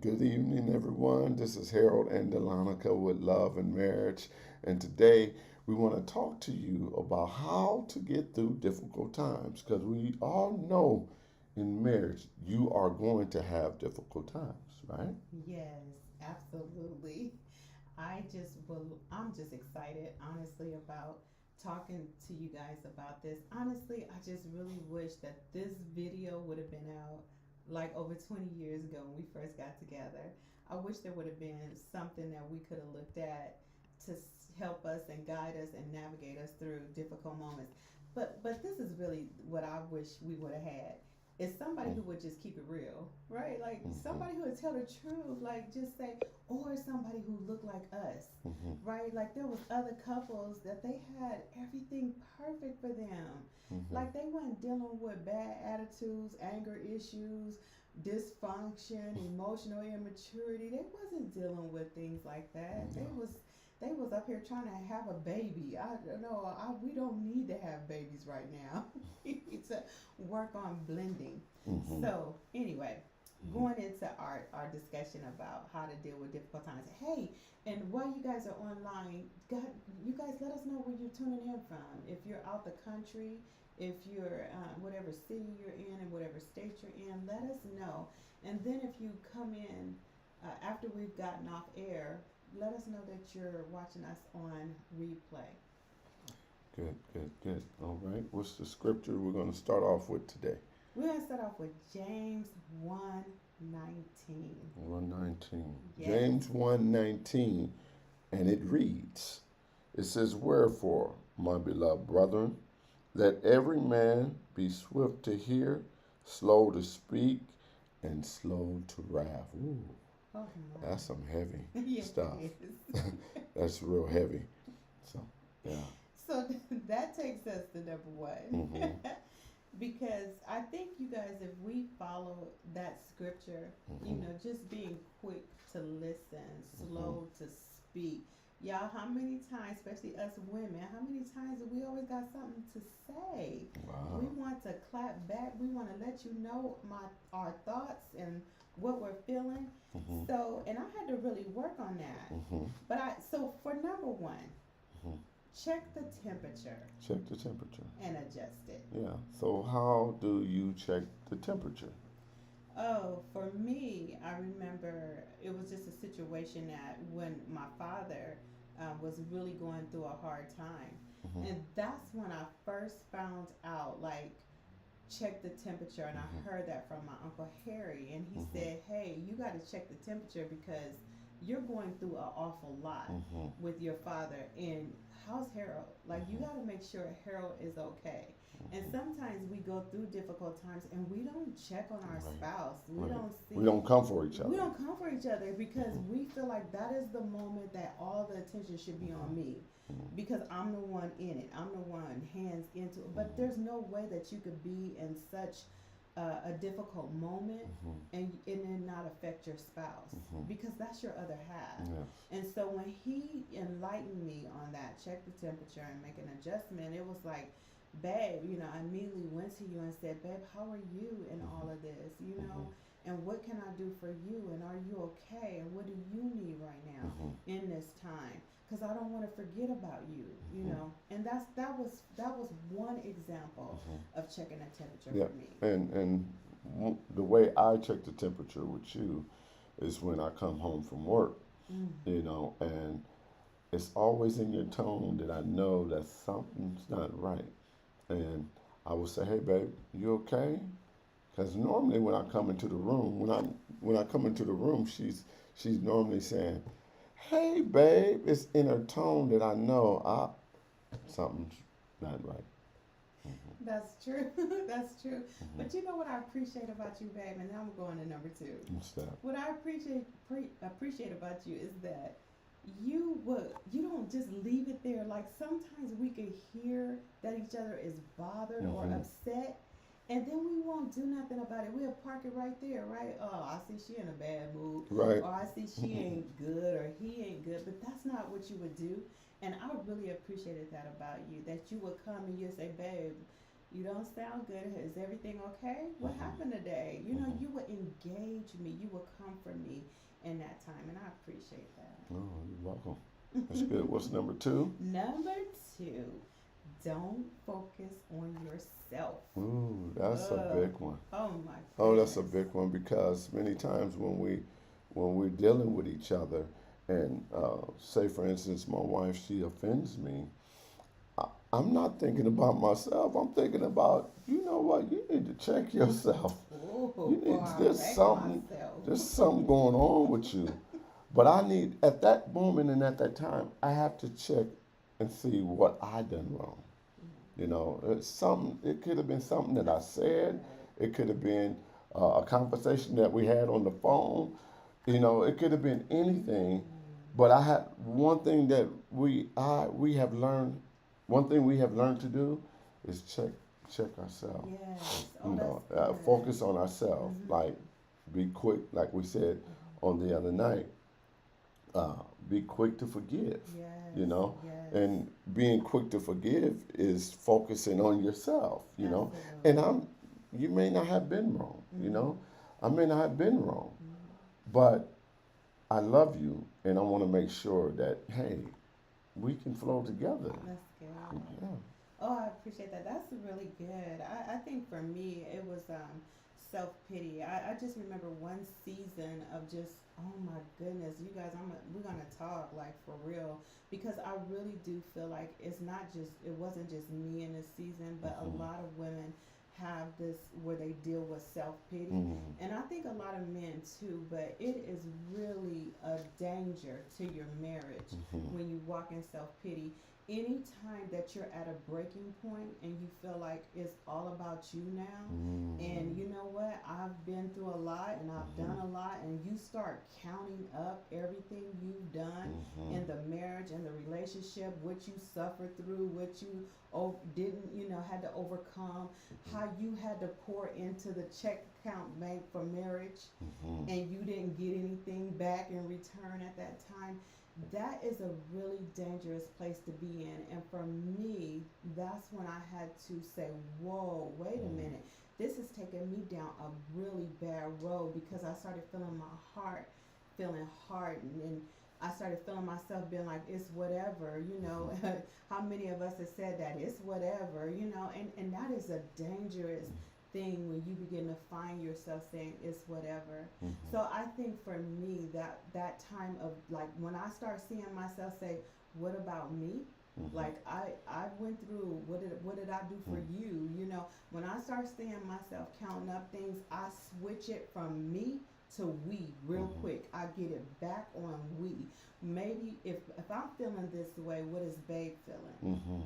Good evening, everyone. This is Harold and Dalonika with Love and Marriage. And today we want to talk to you about how to get through difficult times because we all know in marriage you are going to have difficult times, right? Yes, absolutely. I'm just excited, honestly, about talking to you guys about this. Honestly, I just really wish that this video would have been out like over 20 years ago when we first got together. I wish there would have been something that we could have looked at to help us and guide us and navigate us through difficult moments. But this is really what I wish we would have had is somebody who would just keep it real, right? Like Mm-hmm. somebody who would tell the truth, like just say, or somebody who looked like us, Mm-hmm. right? Like there was other couples that they had everything perfect for them. Mm-hmm. Like they weren't dealing with bad attitudes, anger issues, dysfunction, emotional immaturity. They wasn't dealing with things like that. No. They was up here trying to have a baby. I don't know. We don't need to have babies right now. We need to work on blending. Mm-hmm. So anyway, going into our discussion about how to deal with difficult times. Hey, and while you guys are online, you guys let us know where you're tuning in from. If you're out the country, if you're whatever city you're in and whatever state you're in, let us know. And then if you come in after we've gotten off air, let us know that you're watching us on replay. Good, good, good. All right. What's the scripture we're going to start off with today? We're going to start off with James 1:19. 119. Yes. James 1:19. And it reads, it says, wherefore, my beloved brethren, let every man be swift to hear, slow to speak, and slow to wrath. Ooh, Oh that's some heavy my. Yes, stuff. it is. That's real heavy. So, yeah. So that takes us to number one. Mm-hmm. Because I think you guys, if we follow that scripture, Mm-hmm. just being quick to listen, Mm-hmm. slow to speak. Y'all, how many times, especially us women, how many times do we always got something to say? We Wow. want to clap back. We want to let you know our thoughts and what we're feeling. Mm-hmm. So, and I had to really work on that. Mm-hmm. So for number one, Mm-hmm. check the temperature Check the temperature. and adjust it. Yeah. So, how do you check the temperature? Oh, for me, I remember it was just a situation that when my father was really going through a hard time. Mm-hmm. And that's when I first found out, like, check the temperature. And I Mm-hmm. heard that from my Uncle Harry. And he Mm-hmm. said, hey, you got to check the temperature because you're going through an awful lot Mm-hmm. with your father. And how's Harold? Like, you Mm-hmm. got to make sure Harold is okay. And Mm-hmm. sometimes we go through difficult times and we don't check on our Right. spouse. We Right. don't We see, don't come for each we other. don't come for each other because Mm-hmm. we feel like that is the moment that all the attention should be on me Mm-hmm. because I'm the one in it. I'm the one hands into it. But Mm-hmm. there's no way that you could be in such a difficult moment Mm-hmm. and then not affect your spouse Mm-hmm. because that's your other half. Yes. And so when he enlightened me on that, check the temperature and make an adjustment, it was like, babe, I immediately went to you and said, babe, how are you in all of this, Mm-hmm. and what can I do for you, and are you okay, and what do you need right now Mm-hmm. in this time? Because I don't want to forget about you, Mm-hmm. and that was one example Mm-hmm. of checking the temperature Yeah. for me. And the way I check the temperature with you is when I come home from work, Mm. and it's always in your tone that I know that something's not right. And I will say, "Hey, babe, you okay?" Because normally when I come into the room, when I come into the room, she's normally saying, "Hey, babe." It's in her tone that I know something's not right. Mm-hmm. That's true. That's true. Mm-hmm. But you know what I appreciate about you, babe, and now I'm going to number two. What's that? What I appreciate about you is that you don't just leave it there. Like sometimes we could hear that each other is bothered or Mm-hmm. upset, and then we won't do nothing about it. We'll park it right there, right? Oh, I see she in a bad mood, Right. or I see she ain't good, or he ain't good. But that's not what you would do, and I really appreciated that about you. That you would come and you say, babe, you don't sound good. Is everything okay? What Mm-hmm. happened today? Mm-hmm. You would gauge me. You will comfort me in that time, and I appreciate Oh, you're welcome. That's that. good. What's number two? Number two, don't focus on yourself. Ooh, that's a Ugh. big one. Oh my Oh, that's a goodness. big one because many times when we're dealing with each other, and say for instance, my wife she offends me, I'm not thinking about myself. I'm thinking about, you know what? You need to check yourself. Oh You boy, need I wrecked myself. there's something going on with you. But I need at that moment and at that time, I have to check and see what I done wrong. You know, it's something. It could have been something that I That's said. good. It could have been a conversation that we had on the phone. You know, it could have been anything. But I had one thing that we have learned. One thing we have learned to do is check ourselves. Yes. You Oh, that's know, good. focus on ourselves. Like Mhm. be quick, like we said Mhm. on the other night. Uh, be quick to forgive. You Yes. know, Yes. and being quick to forgive is focusing on yourself. You know, and Absolutely. you may not have been wrong. You know, Mhm. I may not have been wrong, Mhm. but I love you, and I want to make sure that hey, we can flow together. That's good. Yeah. Oh, I appreciate that. That's really good. I think for me, it was self pity. I just remember one season of just, oh my goodness, you guys, we're going to talk like for real because I really do feel like it wasn't just me in this season, but a Hmm. lot of women have this where they deal with self pity. Hmm. And I think a lot of men too, but it is really a danger to your marriage Hmm. when you walk in self pity. Anytime that you're at a breaking point and you feel like it's all about you now, and you know what, I've been through a lot and I've Hmm. done a lot, and you start counting up everything you've done Hmm. in the marriage and the relationship, what you suffered through, what you didn't, had to overcome, how you had to pour into the check account bank for marriage Hmm. and you didn't get anything back in return at that time, that is a really dangerous place to be in. And for me, that's when I had to say, whoa, wait a Hmm. minute. This is taking me down a really bad road because I started feeling my heart feeling hardened, and I started feeling myself being like, it's whatever, how many of us have said that? It's whatever, and that is a dangerous thing when you begin to find yourself saying it's whatever. Hmm. So I think for me that time of like when I start seeing myself say, what about me? Hmm. Like I went through what did I do for you? When I start seeing myself counting up things, I switch it from me to we real Hmm. quick. I get it back on we. Maybe if I'm feeling this way, what is Babe feeling? Hmm.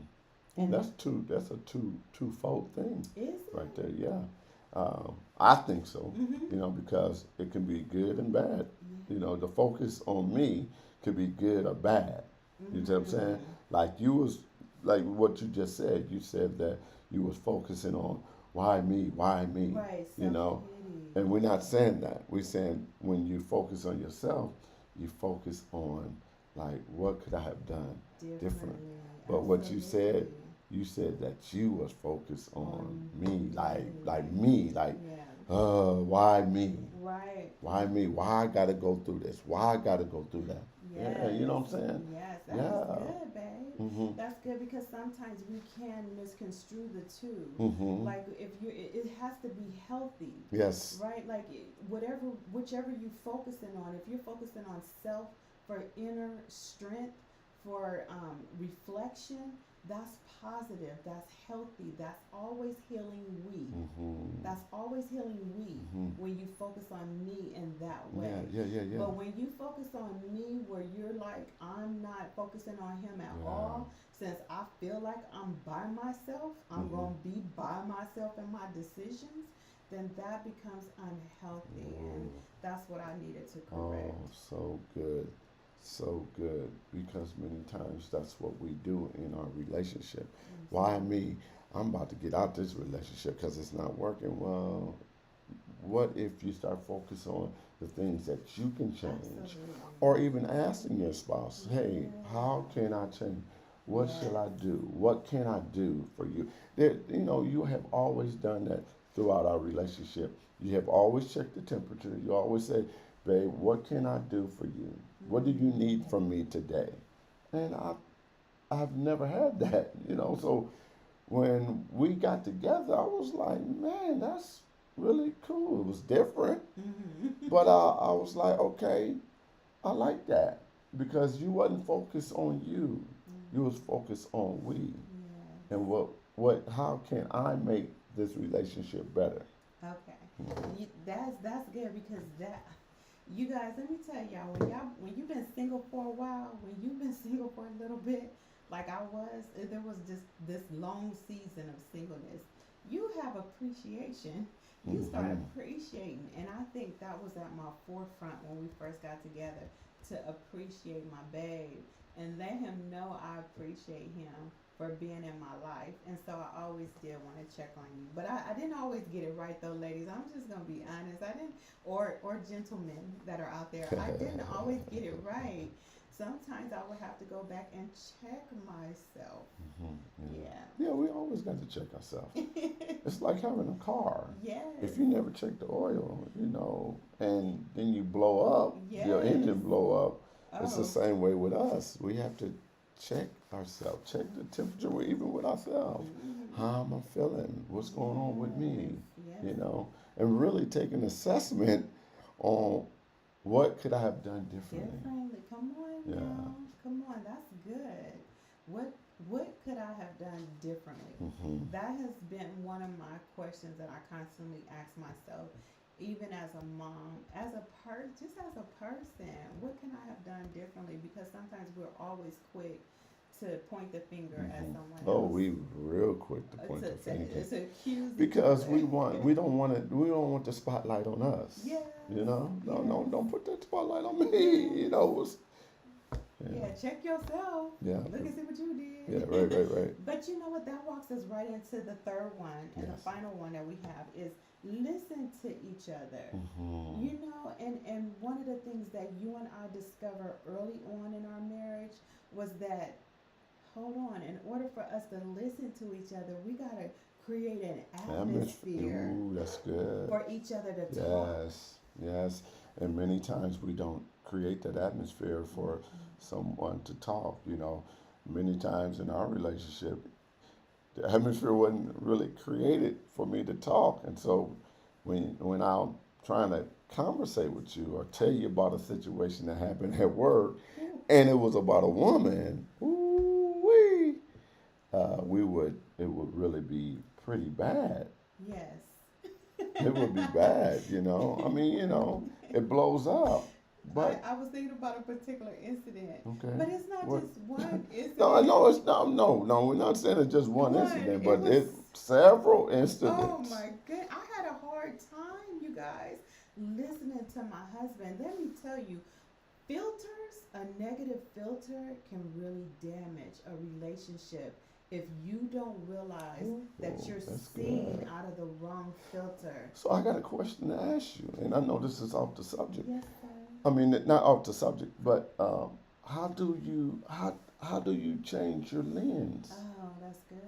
And And that's a twofold thing, is right it? there. Yeah, I think so. Mm-hmm. You know, because it can be good and bad. You know, Yeah. the focus on me could be good or bad. You know what I'm saying? Mm-hmm. Like you was like what you just said. You said that you was focusing on why me, why me. Right, You self know, pity. and we're not saying that. We're saying when you focus on yourself, you focus on like what could I have done different. Differently. But what Absolutely. you said that you was focused on On me, like me. me, like, Yeah. why me? Right. Why me? Why I gotta go through this? Why I gotta go through that? Yeah, you Yes. know what I'm saying? Yes. That is Yeah. good, babe. Mhm. That's good because sometimes we can misconstrue the two. Mhm. Like if it has to be healthy, Yes. right? Like whichever you focusing on. If you're focusing on self for inner strength, for reflection, that's positive. That's healthy. That's always healing we. Mhm. That's always healing we Mhm. when you focus on me in that Yeah. way. Yeah. Yeah. Yeah. But when you focus on me where you're like, I'm not focusing on him at Yeah. all, since I feel like I'm by myself, I'm Mhm. going to be by myself in my decisions, then that becomes unhealthy. And Ooh. that's what I needed to Oh, correct. so good. So good. Because many times that's what we do in our relationship. Why Absolutely. me? I'm about to get out this relationship because it's not working. Well, what if you start focus on the things that you can change? Absolutely. Or even asking your spouse, hey, how Yeah. can I change? What shall Yes. I do? What can I do for you? There, you know, you have always done that throughout our relationship. You have always checked the temperature. You always say, babe, what can I do for you? What do you need from me today? And I've never had that, you know. So when we got together, I was like, man, that's really cool. It was different, Mm-hmm. but I was like, okay, I like that because you wasn't focused on you. You was focused on we Yes. and how can I make this relationship better? Okay. Mhm. That's good because that you guys, let me tell y'all when you've been single for a while, when you've been single for a little bit, like I was, there was just this long season of singleness. You have appreciation. You start Mhm. appreciating, and I think that was at my forefront when we first got together to appreciate my babe and let him know I appreciate him for being in my life. And so I always did want to check on you. But I didn't always get it right though, ladies. I'm just gonna be honest. I didn't or gentlemen that are out there. I didn't always get it right. Sometimes I would have to go back and check myself. Mhm. Yeah. Yeah. Yeah, we always got to check ourselves. It's like having a car. Yes. If you never check the oil, you know, and then you blow up, your Yes. engine blow up. It's the Oh. same way with us. We have to check ourselves, check the temperature, even with ourselves. Mm-hmm. How am I feeling? What's going on with Yes. me? Yes. You know, and really take an assessment on what could I have done differently. Differently. Come on Yeah. now. Come on. That's good. What what could I have done differently? Hmm. That has been one of my questions that I constantly ask myself, even as a mom, as a just as a person. What can I have done differently? Because sometimes we're always quick to point the finger at Hmm. someone Oh, else, we real quick to point the finger to accuse each because other. we don't want the spotlight on us. Yes. You know, no, no, Yes. don't put that spotlight on me. You Yes. know, yeah, Yeah, check yourself. yeah, Look and see what you yeah, did. right, right, right. But you know what? That walks us right into the third one and the Yes. final one that we have is listen to each other. Hmm. You know, and one of the things that you and I discovered early on in our marriage was that, hold on, in order for us to listen to each other, we got to create an atmosphere Ooh, that's good. for each other to talk. Yes, yes. And many times we don't create that atmosphere for someone to talk, you know. Many times in our relationship, the atmosphere wasn't really created for me to talk. And so when I'm trying to conversate with you or tell you about a situation that happened at work Ooh, and it was about a woman, ooh wee, it would really be pretty bad. yes. It would be bad, you know. I mean, you know, it blows up. But I was thinking about a particular incident, okay, but it's not what? just one No, I incident. know it's not. No, no, we're not saying it's just one One, incident, it but was, it's several oh incidents. my good. I had a hard time, you guys, listening to my husband. Let me tell you, filters, a negative filter can really damage a relationship if you don't realize Ooh, that you're that's seeing good. out of the wrong filter. So I got a question to ask you, and I know this is off the subject. Yes, sir. I mean, not off the subject, but how do you change your lens? Oh, that's good.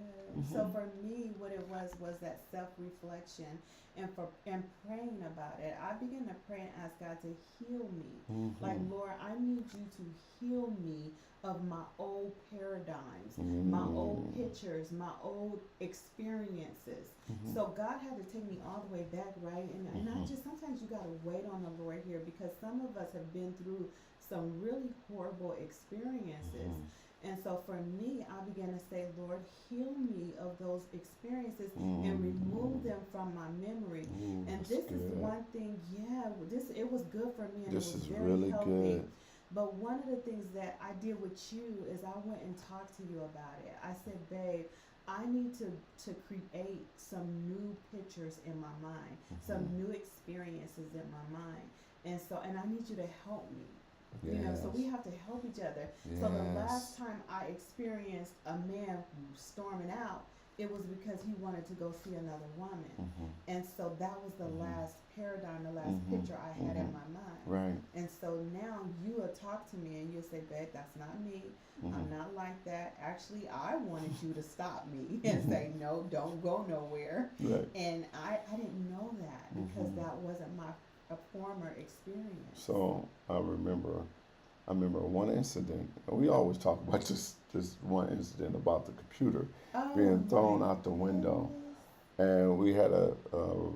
So Hmm. for me, what it was that self reflection, and praying about it. I began to pray and ask God to heal me. Like Hmm. Lord, I need you to heal me of my old paradigms, my old Mm. pictures, my old experiences. Hmm. So God had to take me all the way back, right? And I Hmm. just sometimes you gotta wait on the Lord here because some of us have been through some really horrible experiences. Hmm. And so for me, I began to say, Lord, heal me of those experiences and remove Mm. them from my memory. Ooh, And that's this is good. one thing, yeah, this it was good for me and it This was is very really healthy. good. But one of the things that I did with you is I went and talked to you about it. I said, babe, I need to create some new pictures in my mind, some Hmm. new experiences in my mind. And I need you to help me. You know, so we Yes. have to help each other. So the last Yes. time I experienced a man storming out, it was because he wanted to go see another woman. Hmm. And so that was the Hmm. last paradigm, the last Hmm. picture I had in Hmm. my mind. Right. And so now you will talk to me and you'll say, babe, that's not me. I'm Hmm. not like that. Actually, I wanted you to stop me and say, no, don't go nowhere. Right. And I didn't know that because Hmm. that wasn't my a former experience. So I remember one incident. And we always talk about this one incident about the computer Oh being my thrown out the window, goodness. and we had a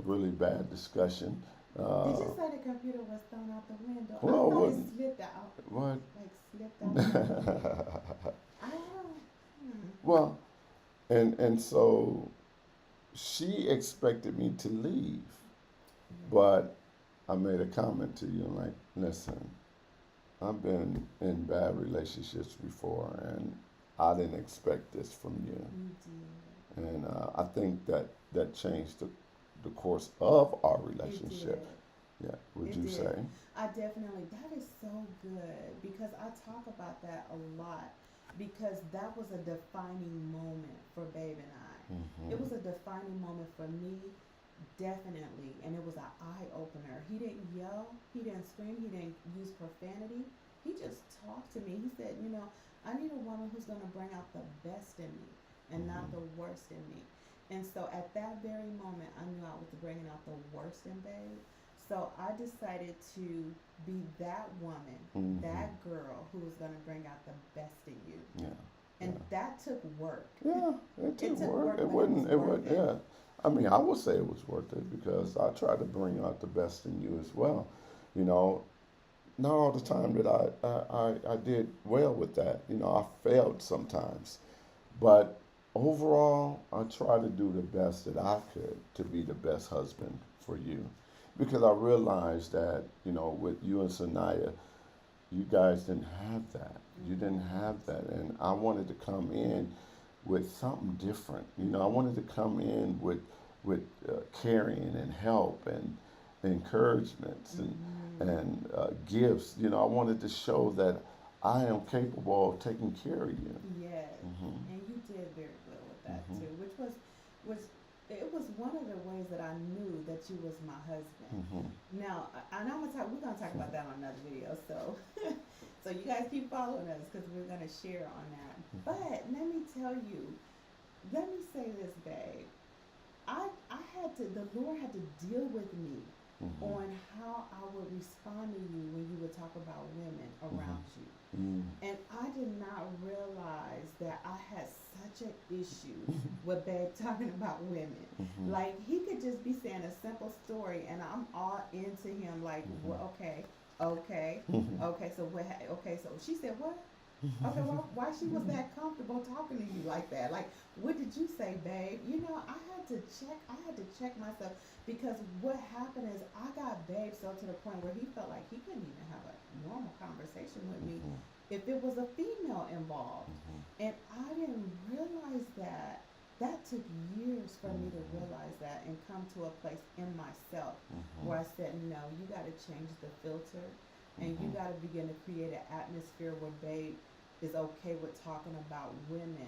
really bad discussion. Did you Uh, say the computer was thrown out the window? I well, it thought it wasn't slipped out, what? like slipped out of your hand. I don't. Hmm. Well, and so she expected me to leave, Yeah. but I made a comment to you like, listen, I've been in bad relationships before, and I didn't expect this from you. You did. And I think that changed the course of our It relationship. did. Yeah, would It you did. say? I definitely, that is so good because I talk about that a lot because that was a defining moment for Babe and I. It Hmm. was a defining moment for me, definitely, and it was an eye opener. He didn't yell, he didn't scream, he didn't use profanity. He just talked to me. He said, I need a woman who's going to bring out the best in me and not the Hmm. worst in me. And so at that very moment, I knew I was bringing out the worst in Babe. So I decided to be that woman, Hmm. that girl who was going to bring out the best in you. Yeah, And yeah, that took work. yeah. It It did took work. work, It but it was wouldn't. It worth would. it. Yeah. I mean, I would say it was worth it because I tried to bring out the best in you as well. You know, not all the time that I did well with that. I failed sometimes. But overall, I try to do the best that I could to be the best husband for you. Because I realized that, with you and Sanaya, you guys didn't have that. You didn't Mm-hmm. have that. And I wanted to come in with something different. I wanted to come in with caring and help and encouragements Mm-hmm. and gifts. I wanted to show that I am capable of taking care of you. Yes, Hmm. and you did very well with that Hmm. too, which it was one of the ways that I knew that you was my husband. Hmm. Now, and I'm gonna talk. We're gonna talk about that on another video. So, so you guys keep following us because we're gonna share on that. But let me tell you, let me say this, babe. I had to. The Lord had to deal with me Hmm. on how I would respond to you when you would talk about women Hmm. around you. Hmm. And I did not realize that I had such an issue with Babe talking about women. Hmm. Like he could just be saying a simple story, and I'm all into him. Like, well, okay, okay, Hmm. okay. So what? Okay, so she said what? Okay, well, why she was that comfortable talking to you like that? Like, what did you say, babe? I had to check. I had to check myself because what happened is I got Babe so to the point where he felt like he couldn't even have a normal conversation with me if it was a female involved. And I didn't realize that. That took years for me to realize that and come to a place in myself where I said, no, you got to change the filter and you got to begin to create an atmosphere where Babe is okay with talking about women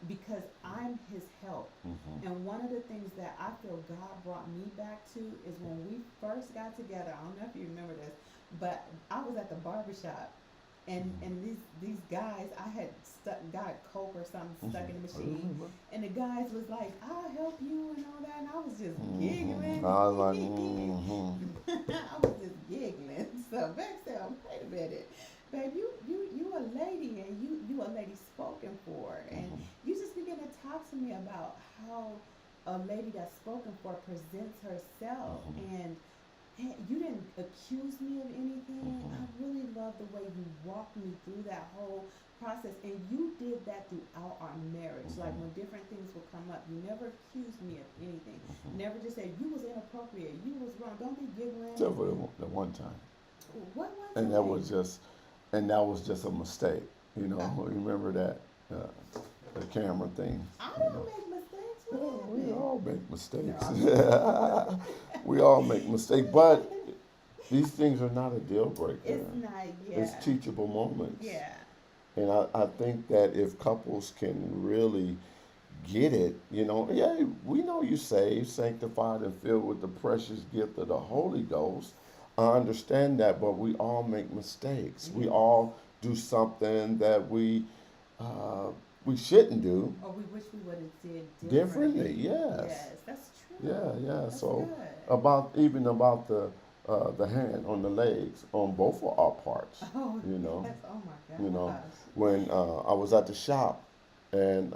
because I'm his help. Hmm. And one of the things that I feel God brought me back to is when we first got together. I don't know if you remember this, but I was at the barbershop and these guys I had got coke or something stuck in the I machine, remember. and the guys was like, "I'll help you" and all that, and I was just Hmm. giggling. I was like, hmm. I was just giggling. So Beck said, "Wait a minute, babe, you a lady, and you a lady spoken for, and Hmm. you just begin to talk to me about how a lady that's spoken for presents herself Hmm. and." Hey, you didn't accuse me of anything. I Hmm. really love the way you walked me through that whole process. And you did that throughout our marriage. Like Hmm. when different things would come up, you never accused me of anything. Hmm. Never just said, you was inappropriate. You was wrong. Don't be giggling. Except for the one time, What one and that was time? just, and that was just a mistake. Uh, Remember that the camera thing. I You know, don't make mistakes. What well, we happened? all make No, mistakes. I'm just kidding. We all make mistakes, but these things are not a deal breaker. It's not, It's yeah. teachable moments. Yeah. And I think that if couples can really get it, yeah, we know you're saved, sanctified, and filled with the precious gift of the Holy Ghost. I understand that, but we all make mistakes. We Yes. all do something that uh, we shouldn't do Or we wish we would have did differently. differently. Yes, Yes, that's yeah, true. yeah. That's So good. about the hand on the legs on both of our parts. Oh, You know, yes. Oh my you know, gosh. when I was at the shop and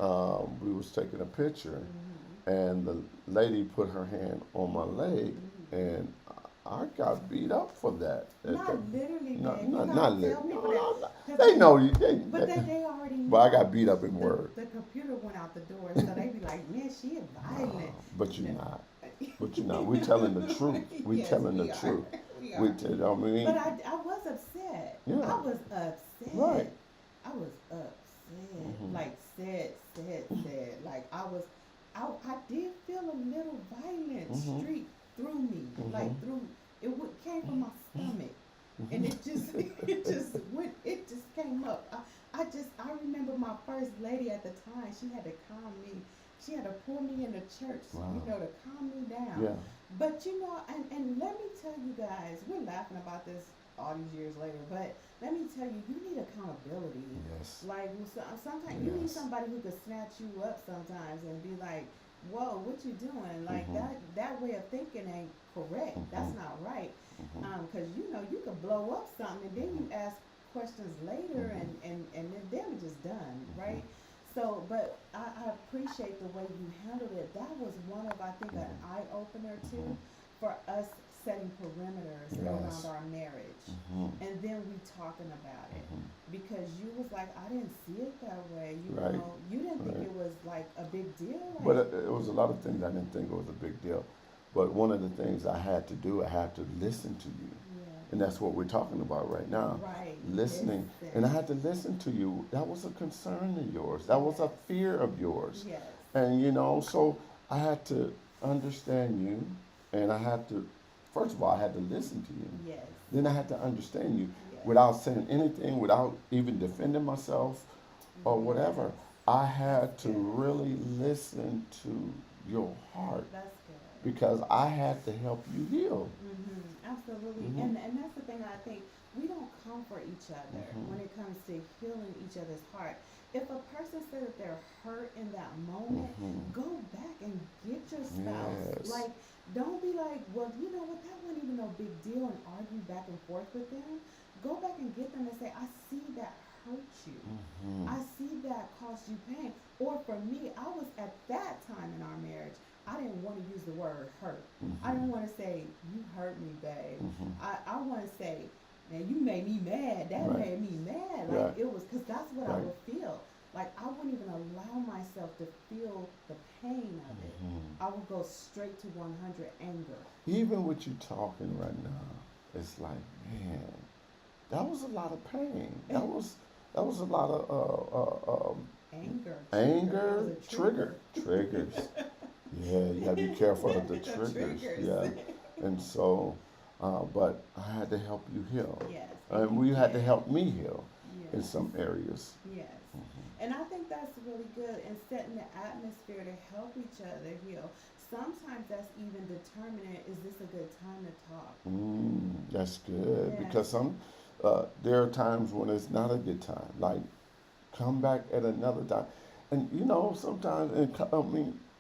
we was taking a picture, Mhm. and the lady put her hand on my leg, Mhm. and I got beat up for that. Not literally, No, babe. You not gotta not tell lit. No, people that, no, no. cause They know you. but they already But I got know. beat up in The word. the computer went out the door, so they be like, man, she is violent. No, but you're No. not. But you're not. We telling the truth. We Yes, telling the we are. truth. We We are. tell. I But mean, I was upset. yeah, I was right. upset. I was upset. Hmm. Like said. Like I did feel a little violent Hmm. streak through me. Hmm. Like through it came from my stomach. And it just it just came up. I remember my first lady at the time, she had to calm me. She had to pull me into church, Wow. to calm me down. Yeah. But and let me tell you guys, we're laughing about this all these years later, but let me tell you, you need accountability. Yes. Like sometimes you need Yes. somebody who could snatch you up sometimes and be like, "Whoa, what you doing? Like Hmm. that way of thinking ain't correct. That's Hmm. not right." Hmm. Because you could blow up something and then you ask questions later Hmm. and the damage is done, Hmm. right? So, but I appreciate the way you handled it. That was one of, I think, an eye opener Hmm. too for us setting perimeters around Yes. our marriage. Hmm. And then we talking about it Hmm. because you was like, I didn't see it that way. Right. You didn't think Right. it was like a big deal. But Like, it was a lot of things I didn't think it was a big deal. But one of the things I had to do, I had to listen to you. And yeah, that's what we're talking about right now. right. Listening. And I Listen. had to listen to you. That was a concern of yours. That was a Yes. fear of yours. Yes. And so I had to understand you, and I had to, first of all, I had to listen to you. Yes. Then I had to understand you Yes. without saying anything, without even defending myself or whatever. Yes. I That's had to good. really listen to your heart That's good. because I had to help you heal. Absolutely. Hmm. And that's the thing I think we don't comfort each other Hmm. when it comes to healing each other's heart. If a person says that they're hurt in that moment, Hmm. go back and get your spouse. Yes. Like, don't be like, well, you know what, that wasn't even no big deal, and argue back and forth with them. Go back and get them and say, I see that hurt you. Hmm. I see that caused you pain. Or for me, I was at that time in our marriage, I didn't want to use the word hurt. I Hmm. didn't want to say, you hurt me, babe. Hmm. I want to say, man, you made me mad. That Right. made me mad. Like, Right. it was, because that's what I Right. would feel. Like, I wouldn't even allow myself to feel the pain of it. Hmm. I would go straight to 100 anger. Even with you talking right now, it's like, man, that was a lot of pain. That was a lot of Anger. Trigger. It was anger, a trigger. triggers. Yeah, you gotta be careful of the The triggers. triggers. Yeah, and so, but I had to help you heal, Yes. And and you we had to did. help me heal in Yes. some areas. Yes. Hmm. And I think that's really good and setting the atmosphere to help each other heal. Sometimes that's even determining, is this a good time to talk? That's good Yes. because there are times when it's not a good time. Like come back at another time, and sometimes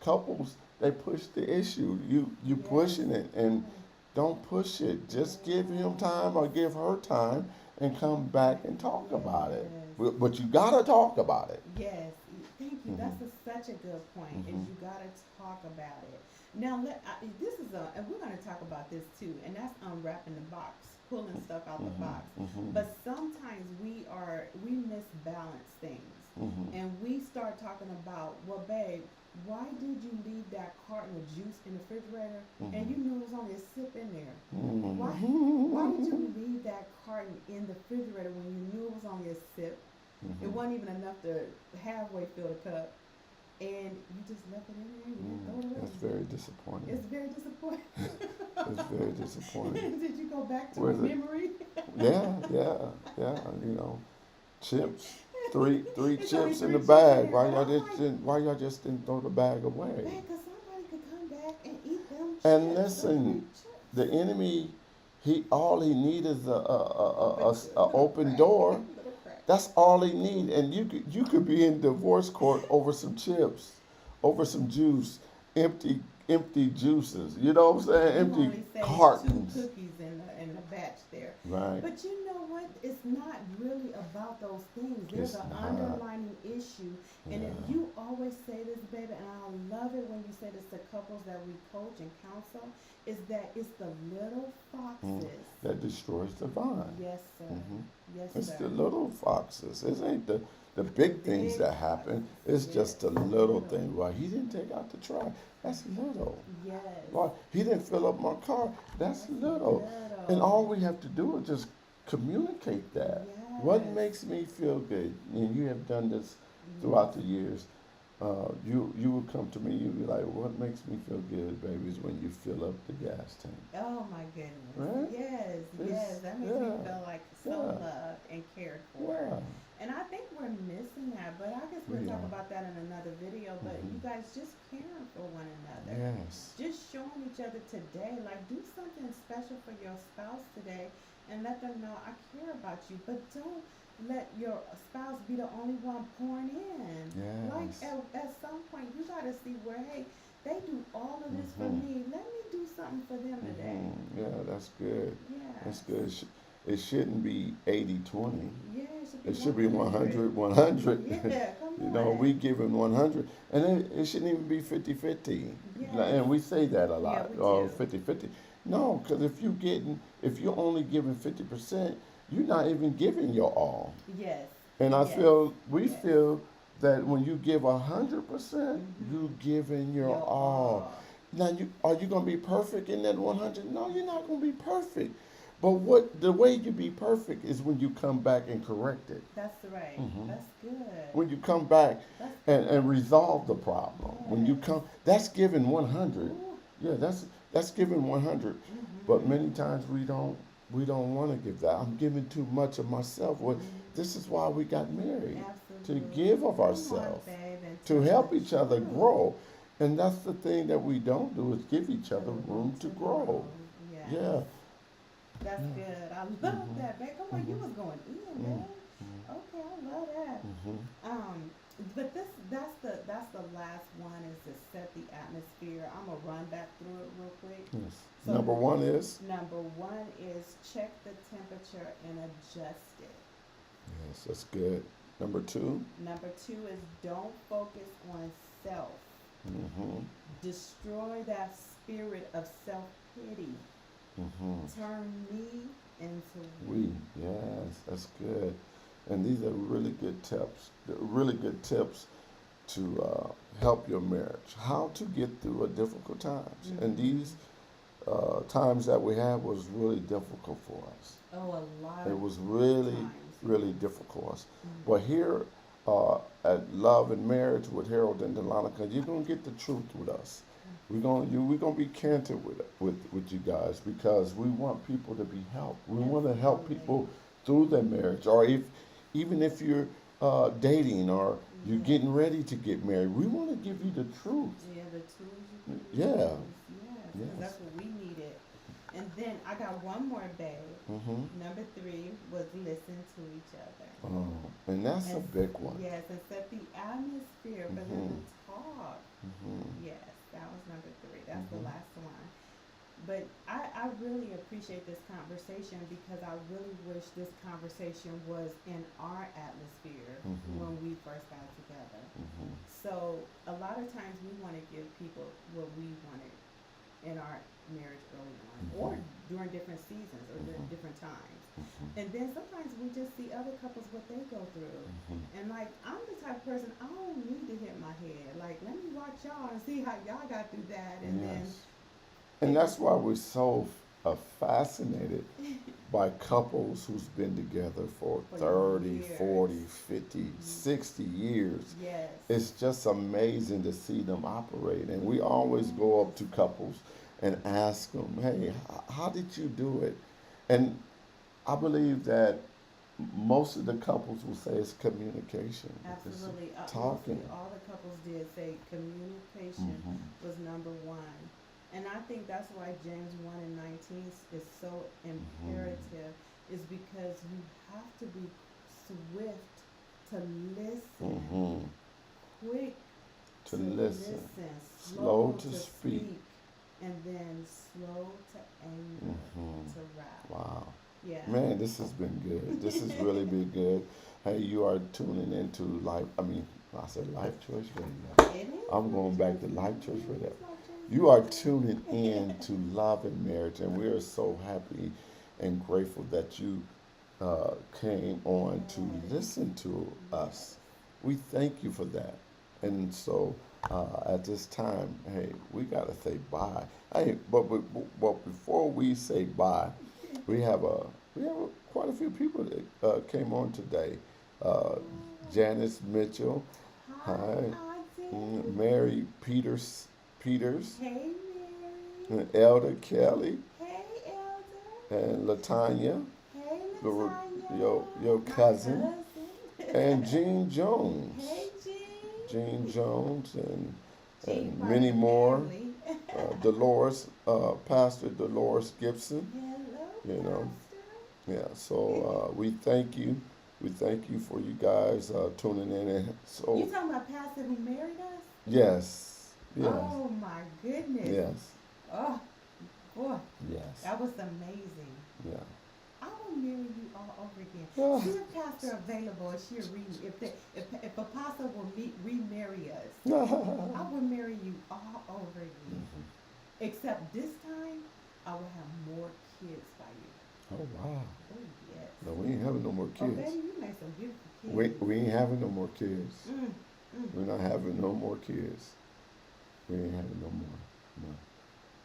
couples they push the issue. You Yes. pushing it, and don't push it. Just give him time or give her time, and come back and talk about it. Yes. But you gotta talk about it. Yes. Thank you. Hmm. That's such a good point. Is Hmm. you got to talk about it. Now, this is and we're going to talk about this too, and that's unwrapping the box, pulling stuff out the Hmm. box. Hmm. But sometimes we misbalance things, Hmm. and we start talking about, well, babe, why did you leave that carton of juice in the refrigerator and you knew it was only a sip in there? Why did Hmm. you leave that carton in the refrigerator when you knew it was only a sip? It Hmm. wasn't even enough to halfway fill the cup, and you just left it in there and you didn't throw it That's away. very disappointing. It's very disappointing. It's very disappointing. Did you go back to a Was it? memory? Yeah, yeah, yeah. Chips, three It's only chips in three the chips in bag. there, Why but y'all I'm just like, didn't? Why y'all just didn't throw the bag away? man, because somebody could come back and eat them And chips, the three listen, chips. the enemy All he need is Open a little open crack, door. little crack. That's all he need, and you could be in divorce court over some chips, over some juice, empty juices. You know what I'm saying? You Empty only saved two cartons. cookies in the batch there. Right. But you know what? It's not really about those things. There's It's an not. underlining issue. And if Yeah. you always say this, baby, and I love it when you say this to couples that we coach and counsel, is that it's the little Mm. foxes. That destroys the vine. Yes, sir. Hmm. Yes, It's sir. the little foxes. It ain't the The big things big that happen. foxes. It's Yes, just the the little little. thing. Well, he didn't take out the trash. That's little. Yes. Well, he didn't fill up my car. That's That's little. And little. all we have to do is just communicate that. What Yes. makes me feel good? And you have done this Yes. throughout the years. You would come to me. You'd be like, "What makes me feel good, baby, is when you fill up the gas tank." Oh my goodness. Right? Yes, yes. It's, That makes me yeah, feel like so yeah, loved and cared for. yeah. And I think we're missing that, but I guess we'll We talk are. about that in another video. But Hmm. you guys just caring for one another. Yes. Just showing each other today, like do something special for your spouse today and let them know I care about you. But don't let your spouse be the only one pouring in. Like Yes. at some point you gotta see where, hey, they do all of this for Hmm. me. Let me do something for them today. Hmm. Yeah, that's good. That's Yes. good. It shouldn't be 80-20. Yeah, it should be It should be 100. 100-100. Yeah, come You know, on. we give him 100. And it shouldn't even be 50-50. Yes. And we say that a Yeah, lot, we or do. 50-50. No, because if you're only giving 50%, you're not even giving your all. Yes. And Yes. we Yes. feel that when you give 100%, Mm-hmm. you giving your Your all. all. Now, are you gonna be perfect in that 100? No, you're not gonna be perfect. But what the way you be perfect is when you come back and correct it. That's right. Hmm. That's good. When you come back That's and resolve the problem. When you yes. come, that's giving 100. Ooh. Yeah, that's giving 100. But Mm-hmm. many times we don't want to give that. I'm giving too much of myself. Well, Mm-hmm. this is why we got married, to Absolutely. give of Come on, ourselves, babe, and to tell help the each other truth. grow. And that's the thing that we don't do is give Give each each other other room room to to grow. grow. Yes. Yeah. That's Yeah. good. I love Mhm. that, babe. Come on, you Mhm. was going in, Mhm. babe. Okay, I love that. Mhm. But that's the last one is to set the atmosphere. I'm gonna run back through it real quick. Yes. So Number one is. number one is check the temperature and adjust it. Yes, that's good. Number two. Number two is don't focus on self. Mhm. Destroy that spirit of self pity. Mhm. Turn me into We. Yes, that's good. And these are really good tips. They're really good tips to help your marriage. How to get through a difficult times. And Mm-hmm. these times that we had was really difficult for us. Oh, a lot It of was really, times. really difficult for us. Mm-hmm. But here at Love and Marriage with Harold and Dalonika, you're gonna get the truth with us. We're gonna be candid with you guys because we want people to be helped. We want to help Absolutely. people through their marriage, or even if you're dating or you're Yes. getting ready to get married, we want to give you the truth. Yeah, the tools you can use. Yeah. Yes, because Yes. that's what we needed. And then I got one more, babe. Hmm. Number three was listen to each other. And that's a And big one. yes, and set the atmosphere for them Mhm. to talk. Hmm. Yes, that was number three. That's the Hmm. last one. But I really appreciate this conversation because I really wish this conversation was in our atmosphere Mhm. when we first got together. Hmm. So a lot of times we want to give people what we wanted in our marriage early on, or Mhm. during different seasons or Mhm. different times. Hmm. And then sometimes we just see other couples what they go through. Hmm. And like I'm the type of person I don't need to hit my head. Like let me watch y'all and see how y'all got through that, and then Yes. And that's why we're so fascinated by couples who's been together for for 30, years. 40, 50, Mhm. 60 years. Yes. It's just amazing to see them operate. And we always go up to couples and ask them, hey, how did you do it? And I believe that most of the couples will say it's communication. It's Absolutely. talking. Mostly all the couples did say communication Hmm. was number one. And I think that's why James 1 and 19 is so Mm-hmm. imperative, is because you have to be swift to listen, Mm-hmm. quick To to listen, listen, slow slow to to speak. speak, and then slow to anger, Mm-hmm. to wrath. Wow. Yeah. Man, this has been good. This has really been good. Hey, you are tuning into Life. I said Life Choice Radio. It is I'm like going back church, to Life baby. Choice It Radio. is like You are church, tuning in baby. to Love and Marriage, and we are so happy and grateful that you came on to Yes. listen to Yes. us. We thank you for that. And so at this time, hey, we got to say bye. Hey, but before we say bye, we have a we have quite a few people that came on today. Uh, Oh. Janice Mitchell, Hi, hi, Auntie. Mary Peters, Hey, Mary. and Elder Kelly, Hey, Elder. and Latanya, Hey, your Latanya. your My cousin, and cousin. Gene Jones, Hey, Gene Jean. Jones, Jean, and part of many the more. family. Dolores, Pastor Dolores Gibson, Hello, you know. Pastor. Yeah, so we thank you. We thank you for you guys tuning in. And You so, talking about Pastor who married us? yes, yes, Oh my goodness. yes, Oh boy, yes, that was amazing. yeah. I will marry you all over again. Ah. See if Pastor available. She'll if Apostle will remarry us, I will marry you all over again. Mhm. Except this time, I will have more kids by you. Oh wow. Oh yes. No, we ain't having no more Oh kids. baby, you made some beautiful kids. We ain't having no more kids. Mm, mm. We're not having no more kids. We ain't having no more. No.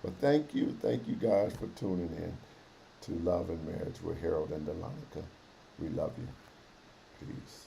But thank you guys for tuning in to Love and Marriage with Harold and Dalonika. We love you. Peace.